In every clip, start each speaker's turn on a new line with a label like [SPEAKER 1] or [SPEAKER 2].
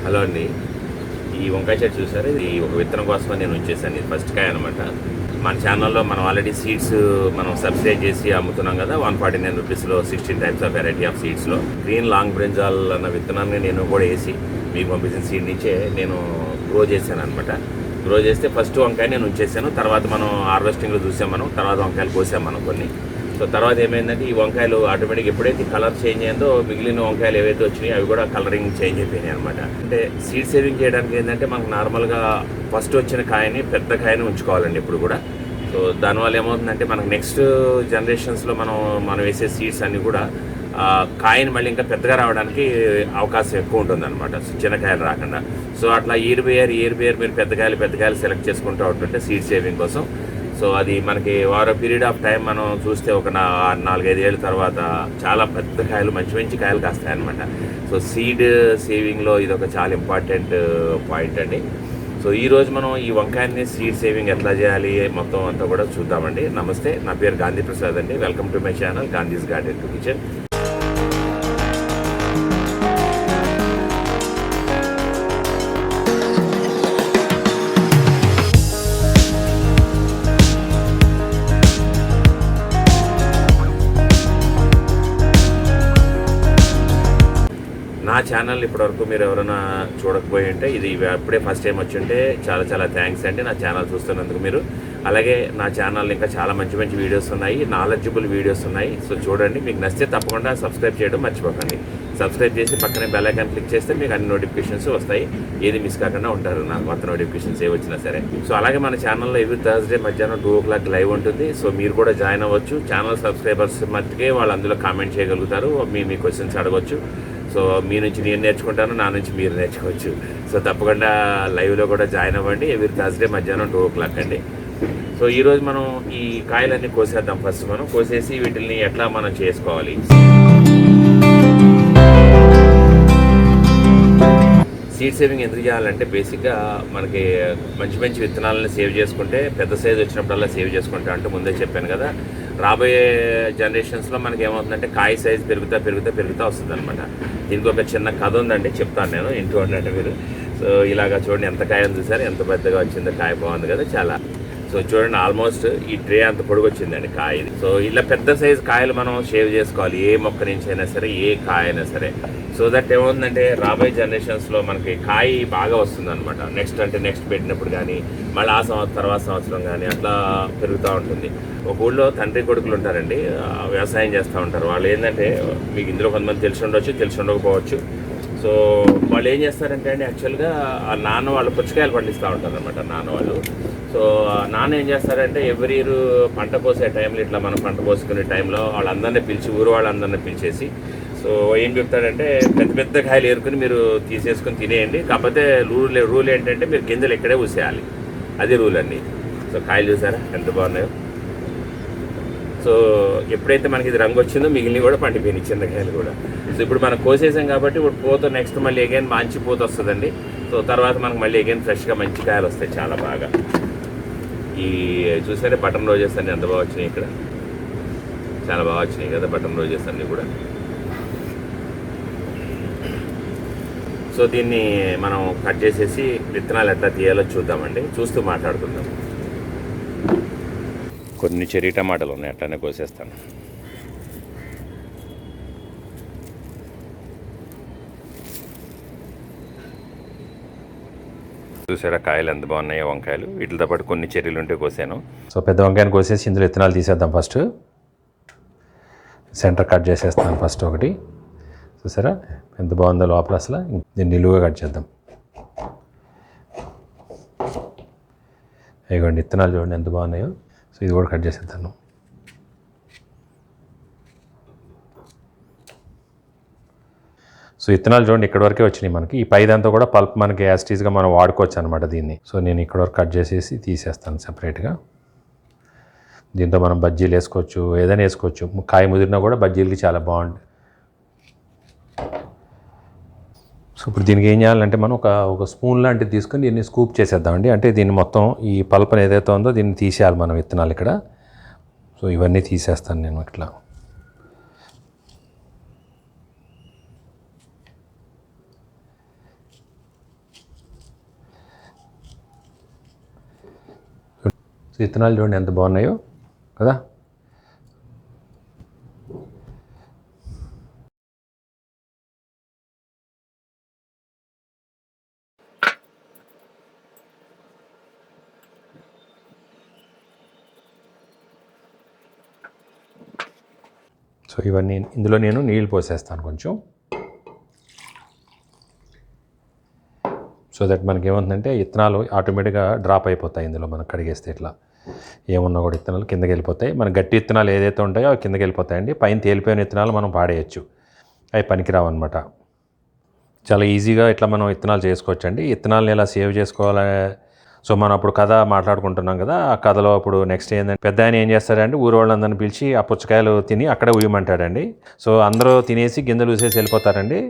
[SPEAKER 1] Hello అండి. ఈ వంకాయ చెట్టు చూసారు, ఇది ఒక విత్తనం కోసమని నేను ఉంచేసాను. ఇది ఫస్ట్ కాయ అనమాట. మన ఛానల్లో మనం ఆల్రెడీ సీడ్స్ మనం సబ్సిడైజ్ చేసి అమ్ముతున్నాం కదా. 149 రూపీస్లో 16 టైప్స్ ఆఫ్ వెరైటీ ఆఫ్ సీడ్స్లో గ్రీన్ లాంగ్ బ్రింజాల్ అన్న విత్తనాన్ని నేను కూడా వేసి మీకు పంపించిన సీడ్ నుంచే నేను గ్రో చేశాను అనమాట. గ్రో చేస్తే ఫస్ట్ వంకాయ నేను ఉంచేసాను. తర్వాత మనం హార్వెస్టింగ్లో చూసాం, మనం తర్వాత వంకాయలు కోసాం మనం కొన్ని. సో తర్వాత ఏమైందంటే ఈ వంకాయలు ఆటోమేటిక్ ఎప్పుడైతే కలర్ చేంజ్ అయిందో మిగిలిన వంకాయలు ఏవైతే వచ్చినాయి అవి కూడా కలరింగ్ చేంజ్ అయిపోయినాయి అనమాట. అంటే సీడ్ సేవింగ్ చేయడానికి ఏంటంటే మనకు నార్మల్గా ఫస్ట్ వచ్చిన కాయని పెద్ద కాయని ఉంచుకోవాలండి ఎప్పుడు కూడా. సో దానివల్ల ఏమవుతుందంటే మనకు నెక్స్ట్ జనరేషన్స్లో మనం వేసే సీడ్స్ అన్నీ కూడా కాయని మళ్ళీ ఇంకా పెద్దగా రావడానికి అవకాశం ఎక్కువ ఉంటుంది అనమాట, చిన్న కాయలు రాకుండా. సో అట్లా ఇయర్ బై ఇయర్ మీరు పెద్ద కాయలు సెలెక్ట్ చేసుకుంటూ ఉంటుంటే సీడ్ సేవింగ్ కోసం. సో అది మనకి పీరియడ్ ఆఫ్ టైం మనం చూస్తే ఒక 4-5 ఏళ్ళ తర్వాత చాలా పెద్ద కాయలు, మంచి కాయలు కాస్తాయి అనమాట. సో సీడ్ సేవింగ్లో ఇది ఒక చాలా ఇంపార్టెంట్ పాయింట్ అండి. సో ఈరోజు మనం ఈ వంకాయని సీడ్ సేవింగ్ ఎట్లా చేయాలి మొత్తం అంతా కూడా చూద్దామండి. నమస్తే, నా పేరు గాంధీ ప్రసాద్ అండి. Welcome to my channel Gandhi's garden to kitchen. నా ఛానల్ ఇప్పటివరకు మీరు ఎవరైనా చూడకపోయి ఉంటే, ఇది అప్పుడే ఫస్ట్ టైం వచ్చి ఉంటే చాలా థ్యాంక్స్ అండి నా ఛానల్ చూస్తున్నందుకు మీరు. అలాగే నా ఛానల్ ఇంకా చాలా మంచి వీడియోస్ ఉన్నాయి, నాలెడ్జబుల్ వీడియోస్ ఉన్నాయి. సో చూడండి, మీకు నచ్చితే తప్పకుండా సబ్స్క్రైబ్ చేయడం మర్చిపోకండి. సబ్స్క్రైబ్ చేసి పక్కనే బెల్ ఐకాన్ క్లిక్ చేస్తే మీకు అన్ని నోటిఫికేషన్స్ వస్తాయి, ఏది మిస్ కాకుండా ఉంటారు నా కొత్త నోటిఫికేషన్స్ ఏ వచ్చినా సరే. సో అలాగే మన ఛానల్లో ఎవ్రీ థర్స్డే మధ్యాహ్నం 2 o'clock లైవ్ ఉంటుంది. సో మీరు కూడా జాయిన్ అవ్వచ్చు. ఛానల్ సబ్స్క్రైబర్స్ మట్టుకే వాళ్ళు అందులో కామెంట్ చేయగలుగుతారు, మీ క్వశ్చన్స్ అడగవచ్చు. సో మీ నుంచి నేను నేర్చుకుంటాను, నా నుంచి మీరు నేర్చుకోవచ్చు. సో తప్పకుండా లైవ్లో కూడా జాయిన్ అవ్వండి. ఎవ్రీ థర్స్డే మధ్యాహ్నం 2 o'clock అండి. సో ఈరోజు మనం ఈ కాయలన్నీ కోసేద్దాం. ఫస్ట్ మనం కోసేసి వీటిని ఎట్లా మనం చేసుకోవాలి. సీడ్ సేవింగ్ ఎందుకు చేయాలంటే బేసిక్గా మనకి మంచి విత్తనాలను సేవ్ చేసుకుంటే, పెద్ద సైజు వచ్చినప్పుడల్లా సేవ్ చేసుకుంటా అంటే ముందే చెప్పాను కదా, రాబోయే జనరేషన్స్లో మనకి ఏమవుతుందంటే కాయ సైజు పెరుగుతా వస్తుంది అనమాట. దీనికి ఒక చిన్న కథ ఉందండి, చెప్తాను నేను, ఇంటూ అంటే మీరు. సో ఇలాగా చూడండి, ఎంత కాయని చూసారు, ఎంత పెద్దగా వచ్చిందో కాయ. బాగుంది కదా చాలా. సో చూడండి, ఆల్మోస్ట్ ఈ ట్రే అంత పొడుగు వచ్చిందండి కాయ. సో ఇలా పెద్ద సైజు కాయలు మనం సేవ్ చేసుకోవాలి, ఏ మొక్క నుంచి అయినా సరే, ఏ కాయ అయినా సరే. సో దట్ ఏమవుతుందంటే రాబోయే జనరేషన్స్లో మనకి కాయ బాగా వస్తుంది అనమాట. నెక్స్ట్ పెట్టినప్పుడు కానీ, మళ్ళీ తర్వాత సంవత్సరం కానీ అట్లా పెరుగుతూ ఉంటుంది. ఒక ఊళ్ళో తండ్రి కొడుకులు ఉంటారండి, వ్యవసాయం చేస్తూ ఉంటారు. వాళ్ళు ఏంటంటే, మీకు ఇందులో కొంతమంది తెలిసి ఉండకపోవచ్చు. సో వాళ్ళు ఏం చేస్తారంటే అండి, యాక్చువల్గా ఆ నాన్న వాళ్ళు పుచ్చకాయలు పండిస్తూ ఉంటారు అనమాట, నాన్న వాళ్ళు. సో నాన్న ఏం చేస్తారంటే ఎవ్రీ ఇయర్ పంట కోసే టైంలో, ఇట్లా మనం పంట కోసుకునే టైంలో వాళ్ళందరినీ పిలిచి, ఊరు వాళ్ళందరినీ పిలిచేసి, సో ఏం చెప్తాడంటే, పెద్ద కాయలు ఏరుకుని మీరు తీసేసుకొని తినేయండి, కాకపోతే రూల్ ఏంటంటే మీరు గింజలు ఇక్కడే ఊసేయాలి, అది రూల్ అండి. సో కాయలు చూసారా ఎంత బాగున్నాయో. సో ఎప్పుడైతే మనకి ఇది రంగు వచ్చిందో మిగిలిన కూడా పండిపోయినాయి, చిన్న కాయలు కూడా. సో ఇప్పుడు మనం కోసేసాం కాబట్టి ఇప్పుడు పూత నెక్స్ట్ మళ్ళీ అగైన్ మంచి పూత వస్తుందండి. సో తర్వాత మనకు మళ్ళీ అగైన్ ఫ్రెష్గా మంచి కాయలు వస్తాయి చాలా బాగా. ఈ చూసారే బటన్ రోజెస్ అన్నీ ఎంత బాగా వచ్చినాయి, ఇక్కడ చాలా బాగా వచ్చినాయి కదా బటన్ రోజెస్ అన్నీ కూడా. సో దీన్ని మనం కట్ చేసేసి విత్తనాలు ఎట్లా తీయాలో చూద్దామండి, చూస్తూ మాట్లాడుకుందాం. కొన్ని చెర్రీ టమాటాలు ఉన్నాయి, అట్లానే కోసేస్తాను. చూసారా కాయలు ఎంత బాగున్నాయో వంకాయలు. వీటితో పాటు కొన్ని చెర్రీలు ఉంటే కోసాను. సో పెద్ద వంకాయను కోసేసి ఇందులో విత్తనాలు తీసేద్దాం. ఫస్ట్ సెంటర్ కట్ చేసేస్తాను ఫస్ట్ ఒకటి. చూసారా ఎంత బాగుందో లోపల, అసలు దీన్ని నిలువుగా కట్ చేద్దాం. ఇదిగోండి విత్తనాలు చూడండి ఎంత బాగున్నాయో. సో ఇది కూడా కట్ చేసేద్దాను. సో విత్తనాలు చూడండి ఇక్కడ వరకే వచ్చినాయి మనకి. ఈ పైదంతా కూడా పల్ప్ మనకి యాస్టీస్గా మనం వాడుకోవచ్చు అనమాట దీన్ని. సో నేను ఇక్కడ వరకు కట్ చేసేసి తీసేస్తాను సపరేట్గా. దీంతో మనం బజ్జీలు వేసుకోవచ్చు, ఏదైనా వేసుకోవచ్చు. కాయ ముదిరినా కూడా బజ్జీలకి చాలా బాగుంటుంది. సో ఇప్పుడు దీనికి ఏం చేయాలంటే మనం ఒక స్పూన్ లాంటిది తీసుకొని దీన్ని స్కూప్ చేసేద్దామండి. అంటే దీన్ని మొత్తం ఈ పల్పని ఏదైతే ఉందో దీన్ని తీసేయాలి మనం విత్తనాలు ఇక్కడ. సో ఇవన్నీ తీసేస్తాను నేను ఇట్లా.
[SPEAKER 2] సో విత్తనాలు చూడండి ఎంత బాగున్నాయో కదా. సో ఇవన్నీ ఇందులో నేను నీళ్ళు పోసేస్తాను కొంచెం. సో దట్ మనకి ఏమవుతుందంటే విత్తనాలు ఆటోమేటిక్గా డ్రాప్ అయిపోతాయి ఇందులో మనం కడిగేస్తే. ఇట్లా ఏమున్నా కూడా విత్తనాలు కిందకి వెళ్ళిపోతాయి. మన గట్టి విత్తనాలు ఏదైతే ఉంటాయో అవి కిందకి వెళ్ళిపోతాయండి. పైన తేలిపోయిన విత్తనాలు మనం పాడేయచ్చు, అవి పనికిరావు అనమాట. చాలా ఈజీగా ఇట్లా మనం విత్తనాలు చేసుకోవచ్చండి. విత్తనాలను ఎలా సేవ్ చేసుకోవాలి. సో మనం అప్పుడు కథ మాట్లాడుకుంటున్నాం కదా, ఆ కథలో అప్పుడు నెక్స్ట్ ఏంటంటే పెద్ద ఆయన ఏం చేస్తాడంటే ఊరు వాళ్ళందరిని పిలిచి ఆ పుచ్చకాయలు తిని అక్కడే ఉయ్యమంటాడండి. సో అందరూ తినేసి గింజలు ఊసేసి వెళ్ళిపోతారండి.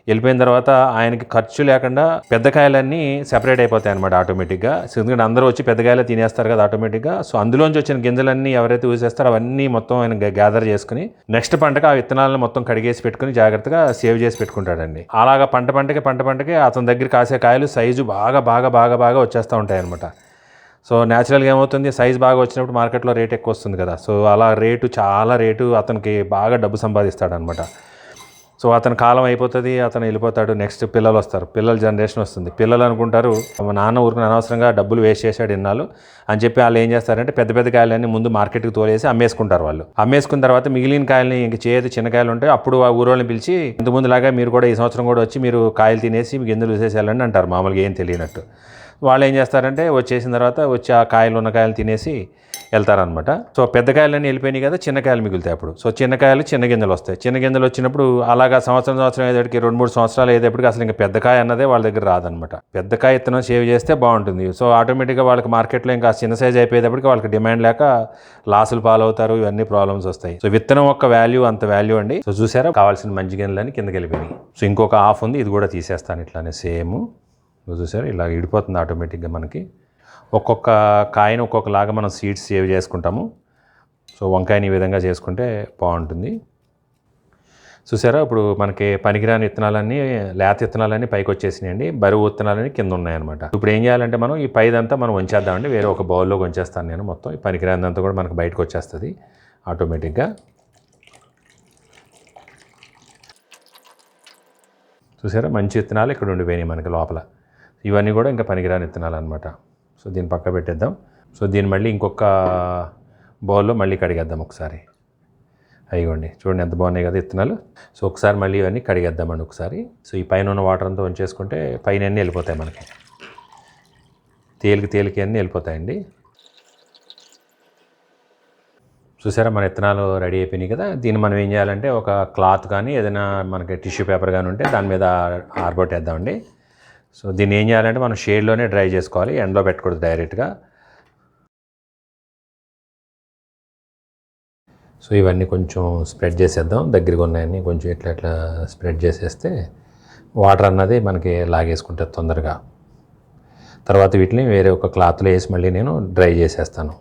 [SPEAKER 2] వెళ్ళిపోయిన తర్వాత ఆయనకి ఖర్చు లేకుండా పెద్ద కాయలన్నీ సెపరేట్ అయిపోతాయి అనమాట ఆటోమేటిక్గా. సో ఎందుకంటే అందరూ వచ్చి పెద్ద కాయలు తినేస్తారు కదా ఆటోమేటిక్గా. సో అందులోంచి వచ్చిన గింజలన్నీ ఎవరైతే ఊసేస్తారో అవన్నీ మొత్తం ఆయన గ్యాదర్ చేసుకుని నెక్స్ట్ పంటకి ఆ విత్తనాలను మొత్తం కడిగేసి పెట్టుకుని జాగ్రత్తగా సేవ్ చేసి పెట్టుకుంటాడండి. అలాగా పంటకి అతని దగ్గర కాసే కాయలు సైజు బాగా వచ్చేస్తూ ఉంటాయి అనమాట. సో న్యాచురల్గా ఏమవుతుంది, సైజ్ బాగా వచ్చినప్పుడు మార్కెట్లో రేట్ ఎక్కువ వస్తుంది కదా. సో అలా చాలా రేటు అతనికి బాగా డబ్బు సంపాదిస్తాడనమాట. సో అతని కాలం అయిపోతుంది, అతను వెళ్ళిపోతాడు. నెక్స్ట్ పిల్లలు వస్తారు, పిల్లల జనరేషన్ వస్తుంది. పిల్లలు అనుకుంటారు మా నాన్న ఊరికి అనవసరంగా డబ్బులు వేస్ట్ చేశాడు ఇన్నాళ్ళు అని చెప్పి వాళ్ళు ఏం చేస్తారంటే పెద్ద కాయలన్నీ ముందు మార్కెట్కి తోలేసి అమ్మేసుకుంటారు. వాళ్ళు అమ్మేసుకున్న తర్వాత మిగిలిన కాయలని ఇంక చేయదు చిన్న కాయలు ఉంటాయి. అప్పుడు ఆ ఊరోళ్ళని పిలిచి ఇంతకుముందులాగా మీరు కూడా ఈ సంవత్సరం కూడా వచ్చి మీరు కాయలు తినేసి మీ గింజలు వేసేసి వెళ్ళండి అంటారు, మామూలుగా ఏం తెలియనట్టు. వాళ్ళు ఏం చేస్తారంటే వచ్చేసిన తర్వాత వచ్చి ఆ కాయలు ఉన్న కాయలు తినేసి వెళ్తారనమాట. సో పెద్ద కాయలన్నీ వెళ్ళిపోయినాయి కదా, చిన్న కాయలు మిగులుతాయి అప్పుడు. సో చిన్న కాయలు చిన్న గింజలు వస్తాయి. చిన్న గింజలు వచ్చినప్పుడు అలాగా సంవత్సరం అయ్యేటప్పటికి 2-3 సంవత్సరాలు అయ్యేటప్పటికి అసలు ఇంకా పెద్ద కాయ అన్నదే వాళ్ళ దగ్గర రాదనమాట. పెద్ద కాయ విత్తనం సేవ్ చేస్తే బాగుంటుంది. సో ఆటోమేటిక్గా వాళ్ళకి మార్కెట్లో ఇంకా చిన్న సైజ్ అయిపోయేటప్పటికి వాళ్ళకి డిమాండ్ లేక లాసులు పాలవుతారు, ఇవన్నీ ప్రాబ్లమ్స్ వస్తాయి. సో విత్తనం యొక్క వాల్యూ అంత వాల్యూ అండి. సో చూసారా కావాల్సిన మంచి గింజలని కిందకి వెళ్ళిపోయినాయి. సో ఇంకొక హాఫ్ ఉంది, ఇది కూడా తీసేస్తాను ఇట్లానే సేమ్. చూసారా ఇలా ఇడిపోతుంది ఆటోమేటిక్గా. మనకి ఒక్కొక్క కాయను ఒక్కొక్కలాగా మనం సీడ్స్ సేవ్ చేసుకుంటాము. సో వంకాయని ఈ విధంగా చేసుకుంటే బాగుంటుంది. చూసారా ఇప్పుడు మనకి పనికిరాని విత్తనాలన్నీ లేత విత్తనాలన్నీ పైకి వచ్చేసినాయండి, బరువు విత్తనాలన్నీ కింద ఉన్నాయన్నమాట. ఇప్పుడు ఏం చేయాలంటే మనం ఈ పైదంతా మనం ఉంచేద్దామండి, వేరే ఒక బౌల్లోకి ఉంచేస్తాను నేను. మొత్తం ఈ పనికిరానిదంతా కూడా మనకు బయటకు వచ్చేస్తుంది ఆటోమేటిక్గా. చూసారా మంచి విత్తనాలు ఇక్కడ ఉండిపోయినాయి మనకి లోపల. ఇవన్నీ కూడా ఇంకా పనికిరాని విత్తనాలు అనమాట. సో దీన్ని పక్క పెట్టేద్దాం. సో దీన్ని మళ్ళీ ఇంకొక బౌల్లో మళ్ళీ కడిగేద్దాం ఒకసారి. అయ్యండి చూడండి ఎంత బాగున్నాయి కదా విత్తనాలు. సో ఒకసారి మళ్ళీ ఇవన్నీ కడిగేద్దామండి ఒకసారి. సో ఈ పైన ఉన్న వాటర్ అంతా ఉంచేసుకుంటే పైన అన్నీ వెళ్ళిపోతాయి మనకి, తేలికి అన్నీ వెళ్ళిపోతాయండి. చూసారా మన విత్తనాలు రెడీ అయిపోయినాయి కదా. దీన్ని మనం ఏం చేయాలంటే ఒక క్లాత్ కానీ ఏదైనా మనకి టిష్యూ పేపర్ కానీ ఉంటే దాని మీద ఆరబొట్టేద్దామండి. సో దీన్ని ఏం చేయాలంటే మనం షేడ్లోనే డ్రై చేసుకోవాలి, ఎండలో పెట్టకూడదు డైరెక్ట్గా. సో ఇవన్నీ కొంచెం స్ప్రెడ్ చేసేద్దాం, దగ్గరగా ఉన్నాయని కొంచెం ఇట్లా స్ప్రెడ్ చేసేస్తే వాటర్ అన్నది మనకి లాగేసుకుంటుంది తొందరగా. తర్వాత వీటిని వేరే ఒక క్లాత్లో వేసి మళ్ళీ నేను డ్రై చేసేస్తాను.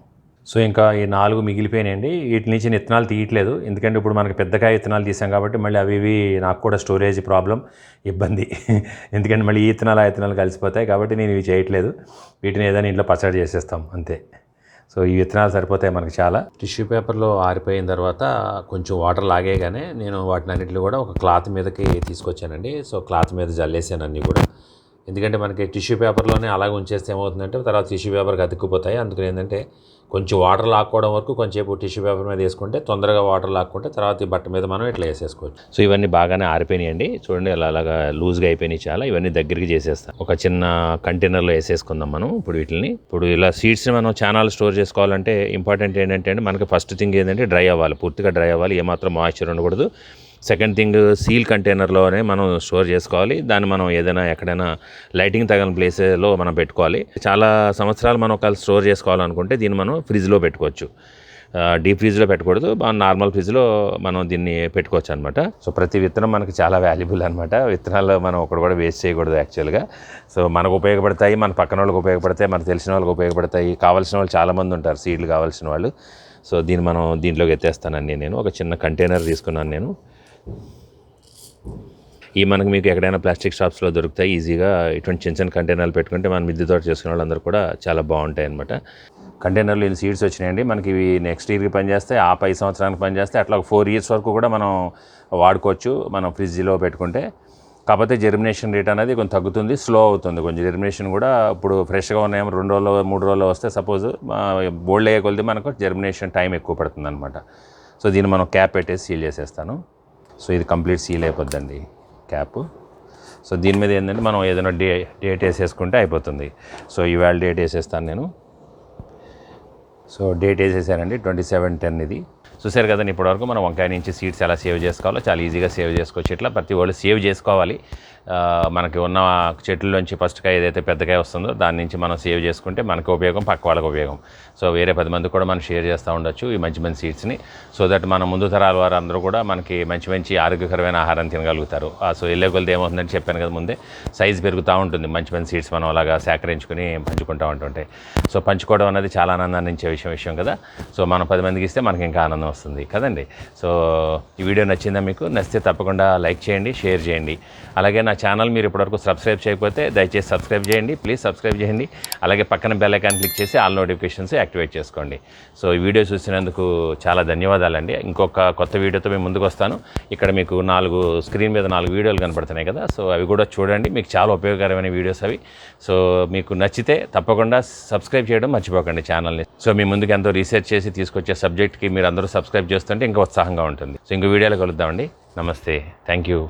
[SPEAKER 2] సో ఇంకా ఈ 4 మిగిలిపోయినాయండి. వీటి నుంచి విత్తనాలు తీయట్లేదు, ఎందుకంటే ఇప్పుడు మనకి పెద్దకాయ విత్తనాలు తీసాం కాబట్టి మళ్ళీ అవి నాకు కూడా స్టోరేజ్ ప్రాబ్లం, ఇబ్బంది. ఎందుకంటే మళ్ళీ ఈ విత్తనాలు కలిసిపోతాయి కాబట్టి నేను ఇవి చేయట్లేదు. వీటిని ఏదైనా ఇంట్లో పచ్చడి చేసేస్తాం అంతే. సో ఈ విత్తనాలు సరిపోతాయి మనకి చాలా. టిష్యూ పేపర్లో ఆరిపోయిన తర్వాత కొంచెం వాటర్ లాగేగానే నేను వాటిని అన్నింటినీ కూడా ఒక క్లాత్ మీదకి తీసుకొచ్చానండి. సో క్లాత్ మీద జల్లేసాను అన్నీ కూడా, ఎందుకంటే మనకి టిష్యూ పేపర్లోనే అలాగే ఉంచేస్తే ఏమవుతుందంటే తర్వాత టిష్యూ పేపర్కి అతుక్కుపోతాయి. అందుకని ఏంటంటే కొంచెం వాటర్ లాక్కోవడం వరకు కొంచెంసేపు టిష్యూ పేపర్ మీద వేసుకుంటే తొందరగా వాటర్ లాక్కుంటే తర్వాత ఈ బట్ట మీద మనం ఇట్లా వేసేసుకోవచ్చు. సో ఇవన్నీ బాగానే ఆరిపోయినాయండి చూడండి, అలాగా లూజ్గా అయిపోయినాయి చాలా. ఇవన్నీ దగ్గరికి చేసేస్తాం, ఒక చిన్న కంటైనర్లో వేసేసుకుందాం మనం ఇప్పుడు వీటిని. ఇప్పుడు ఇలా సీడ్స్ని మనం ఛానల్ స్టోర్ చేసుకోవాలంటే ఇంపార్టెంట్ ఏంటంటే మనకి ఫస్ట్ థింగ్ ఏంటంటే డ్రై అవ్వాలి, పూర్తిగా డ్రై అవ్వాలి, ఏమాత్రం మాయిశ్చర్ ఉండకూడదు. సెకండ్ థింగ్ సీల్ కంటైనర్లోనే మనం స్టోర్ చేసుకోవాలి. దాన్ని మనం ఏదైనా ఎక్కడైనా లైటింగ్ తగిన ప్లేస్లో మనం పెట్టుకోవాలి. చాలా సంవత్సరాలు మనం ఒకవేళ స్టోర్ చేసుకోవాలనుకుంటే దీన్ని మనం ఫ్రిడ్జ్లో పెట్టుకోవచ్చు, డీప్ ఫ్రిడ్జ్లో పెట్టకూడదు, నార్మల్ ఫ్రిడ్జ్లో మనం దీన్ని పెట్టుకోవచ్చు అనమాట. సో ప్రతి విత్తనం మనకి చాలా వాల్యుబుల్ అనమాట. విత్తనాలు మనం ఒకటి కూడా వేస్ట్ చేయకూడదు యాక్చువల్గా. సో మనకు ఉపయోగపడతాయి, మన పక్కన వాళ్ళకి ఉపయోగపడతాయి, మనకు తెలిసిన వాళ్ళకి ఉపయోగపడతాయి, కావాల్సిన వాళ్ళు చాలామంది ఉంటారు సీడ్లు కావాల్సిన వాళ్ళు. సో దీన్ని మనం దీంట్లోకి ఎత్తేస్తానండి. నేను ఒక చిన్న కంటైనర్ తీసుకున్నాను నేను. ఈ మనకు మీకు ఎక్కడైనా ప్లాస్టిక్ షాప్స్లో దొరుకుతాయి ఈజీగా. ఇటువంటి చిన్న కంటైనర్లు పెట్టుకుంటే మన మిద్దె తోట చేసుకునే వాళ్ళందరూ కూడా చాలా బాగుంటాయి అనమాట.
[SPEAKER 1] కంటైనర్లో ఇన్ని సీడ్స్ వచ్చినాయండి. మనకి ఇవి నెక్స్ట్ ఇయర్కి పనిచేస్తాయి, ఆ పై సంవత్సరానికి పనిచేస్తాయి. అట్లా 4 years వరకు కూడా మనం వాడుకోవచ్చు మనం ఫ్రిడ్జ్లో పెట్టుకుంటే. కాకపోతే జెర్మినేషన్ రేట్ అనేది కొంచెం తగ్గుతుంది, స్లో అవుతుంది కొంచెం. జెర్మినేషన్ కూడా ఇప్పుడు ఫ్రెష్గా ఉన్నాయేమో 2 రోజులు 3 రోజులు వస్తే సపోజ్ బోల్డ్ అయ్యే కొద్ది మనకు జెర్మినేషన్ టైం ఎక్కువ పడుతుంది అనమాట. సో దీన్ని మనం క్యాప్ పెట్టేసి సీల్ చేసేస్తాను. సో ఇది కంప్లీట్ సీల్ అయిపోద్దండి క్యాప్. సో దీని మీద ఏంటంటే మనం ఏదైనా డేట్ వేసేసుకుంటే అయిపోతుంది. సో ఇవాళ డేట్ వేసేస్తాను నేను. సో డేట్ వేసేసానండి 27/10 ఇది. చూసారు కదండి, ఇప్పటివరకు మనం వంకాయ నుంచి సీడ్స్ ఎలా సేవ్ చేసుకోవాలో చాలా ఈజీగా సేవ్ చేసుకోవచ్చు. ఇట్లా ప్రతి వాళ్ళు సేవ్ చేసుకోవాలి. మనకి ఉన్న చెట్లలోంచి ఫస్ట్ కాయ ఏదైతే పెద్దకాయ వస్తుందో దాని నుంచి మనం సేవ్ చేసుకుంటే మనకు ఉపయోగం, పక్క వాళ్ళకి ఉపయోగం. సో వేరే 10 మంది కూడా మనం షేర్ చేస్తూ ఉండొచ్చు ఈ మంచి మంచి సీడ్స్ని. సో దట్ మన ముందు తరాల వారు అందరూ కూడా మనకి మంచి మంచి ఆరోగ్యకరమైన ఆహారం తినగలుగుతారు. సో వెళ్ళే కొలది ఏమవుతుందని చెప్పాను కదా ముందే, సైజ్ పెరుగుతూ ఉంటుంది. మంచి మంచి సీడ్స్ మనం అలాగా సేకరించుకుని పంచుకుంటూ ఉంటుంటే. సో పంచుకోవడం అనేది చాలా ఆనందాన్ని ఇచ్చే విషయం కదా. సో మనం 10 మందికి ఇస్తే మనకి ఇంకా ఆనందం వస్తుంది కదండి. సో ఈ వీడియో నచ్చిందా మీకు? నచ్చితే తప్పకుండా లైక్ చేయండి, షేర్ చేయండి. అలాగే నా ఛానల్ మీరు ఇప్పటివరకు సబ్స్క్రైబ్ చేయకపోతే దయచేసి సబ్స్క్రైబ్ చేయండి, ప్లీజ్ సబ్స్క్రైబ్ చేయండి. అలాగే పక్కన బెల్ ఐకాన్ క్లిక్ చేసి ఆల్ నోటిఫికేషన్స్ యాక్టివేట్ చేసుకోండి. సో ఈ వీడియో చూసినందుకు చాలా ధన్యవాదాలండి. ఇంకొక కొత్త వీడియోతో మేము ముందుకు వస్తాను. ఇక్కడ మీకు స్క్రీన్ మీద 4 వీడియోలు కనపడుతున్నాయి కదా. సో అవి కూడా చూడండి, మీకు చాలా ఉపయోగకరమైన వీడియోస్ అవి. సో మీకు నచ్చితే తప్పకుండా సబ్స్క్రైబ్ చేయడం మర్చిపోకండి ఛానల్ని. సో మీ ముందుకు ఎంతో రీసెర్చ్ చేసి తీసుకొచ్చే సబ్జెక్ట్కి మీరు అందరూ సబ్స్క్రైబ్ చేస్తుంటే ఇంకా ఉత్సాహంగా ఉంటుంది. సో ఇంకో వీడియోలో కలుద్దామండి. నమస్తే, థ్యాంక్ యూ.